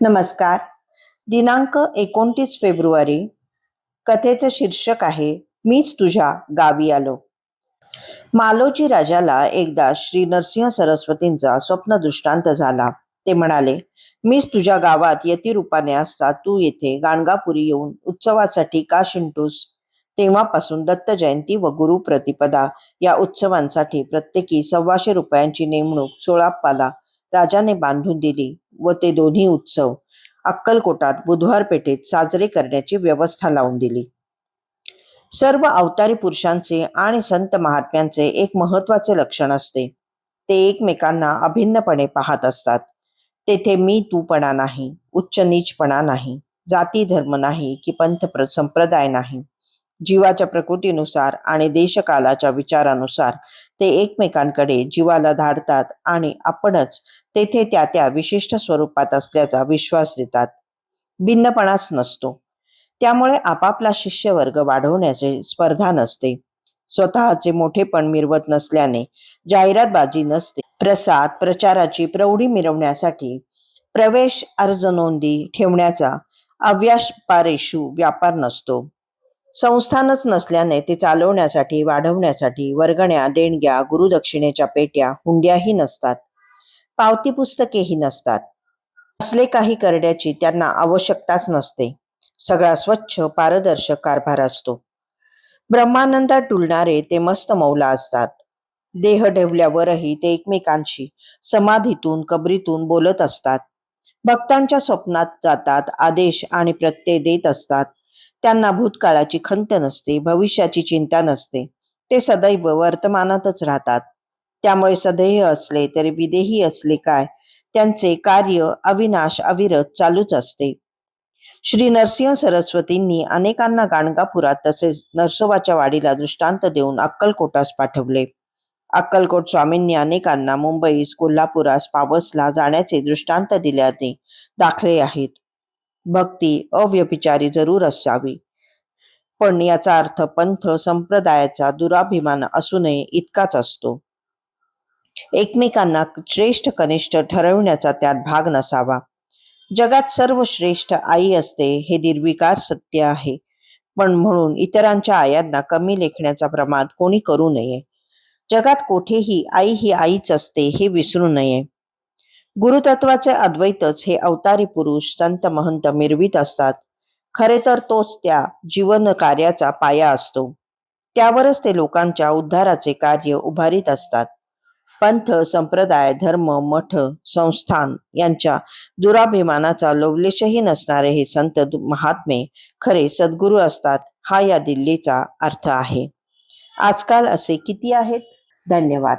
नमस्कार. दिनांक 29 फेब्रुवारी. कथेचं शीर्षक आहे मीच तुझ्या गावी आलो. मालोजी राजाला एकदा श्री नरसिंह सरस्वतींचा स्वप्न दृष्टांत झाला. ते म्हणाले, मीच तुझ्या गावात यतिरूपाने असता तू येथे गाणगापुरी येऊन उत्सवासाठी का शिंटूस? तेव्हापासून दत्त जयंती व गुरु प्रतिपदा या उत्सवांसाठी प्रत्येकी 125 रुपयांची नेमणूक चोळाप्पाला राजाने बांधून दिली व ते दोन्ही उत्सव अक्कलकोटात बुधवार पेठेत साजरे करण्याची व्यवस्था लावून दिली. सर्व अवतारी पुरुषांचे आणि संत महात्म्यांचे एक महत्वाचे लक्षण असते, ते एकमेकांना अभिन्नपणे पाहत असतात. तेथे मी तूपणा नाही, उच्च नीचपणा नाही, जाती धर्म नाही की पंथ संप्रदाय नाही. जीवाच्या प्रकृतीनुसार आणि देशकालाच्या विचारानुसार ते एकमेकांकडे जीवाला धाडतात आणि आपणच तेथे त्या त्या विशिष्ट स्वरूपात असल्याचा विश्वास देतात. भिन्नपणाच नसतो. त्यामुळे आपापला शिष्यवर्ग वाढवण्याची स्पर्धा नसते. स्वतःचे मोठेपण मिरवत नसल्याने जाहिरातबाजी नसते. प्रसाद प्रचाराची प्रौढी मिरवण्यासाठी प्रवेश अर्ज नोंदी ठेवण्याचा अव्यापारेषु व्यापार नसतो. संस्थानच नसल्याने ते चालवण्यासाठी वाढवण्यासाठी वर्गण्या देणग्या गुरुदक्षिणेच्या पेट्या हुंड्याही नसतात. पावती पुस्तकेही नसतात. असले काही करण्याची त्यांना आवश्यकताच नसते. सगळा स्वच्छ पारदर्शक कारभार असतो. ब्रह्मानंदात डुलणारे ते मस्त मौला असतात. देह ठेवल्यावरही ते एकमेकांशी समाधीतून कबरीतून बोलत असतात. भक्तांच्या स्वप्नात जातात, आदेश आणि प्रत्यय देत असतात. त्यांना भूतकाळाची खंत नसते, भविष्याची चिंता नसते. ते सदैव वर्तमानातच राहतात. त्यामुळे सदेह असले तरी विदेही असले काय, त्यांचे कार्य अविनाश अविरत चालूच असते. श्री नरसिंह सरस्वतींनी अनेकांना गाणगापुरात तसेच नरसोबाच्या वाडीला दृष्टांत देऊन अक्कलकोटास पाठवले. अक्कलकोट स्वामींनी अनेकांना मुंबईस, कोल्हापुरास, पावसला जाण्याचे दृष्टांत दिल्याने दाखले आहेत. भक्ती अव्यभिचारी जरूर असावी, पण याचा अर्थ पंथ संप्रदायाचा दुराभिमान असू नये इतकाच असतो. एकमेकांना श्रेष्ठ कनिष्ठ ठरविण्याचा त्यात भाग नसावा. जगात सर्व श्रेष्ठ आई असते हे निर्विकार सत्य आहे, पण म्हणून इतरांच्या आयांना कमी लेखण्याचा प्रमाद कोणी करू नये. जगात कोठेही आई ही आईच असते हे विसरू नये. गुरुतत्वाचे अद्वैतच हे अवतारी पुरुष संत महंत मिरवीत असतात. खरे तर तोच त्या जीवन कार्याचा पाया असतो. त्यावरच ते लोकांच्या उद्धाराचे कार्य उभारीत असतात. पंथ संप्रदाय धर्म मठ संस्थान यांच्या दुराभिमानाचा लवलेशही नसणारे हे संत महात्मे खरे सद्गुरू असतात, हा या दिल्लीचा अर्थ आहे. आजकाल असे किती आहेत? धन्यवाद.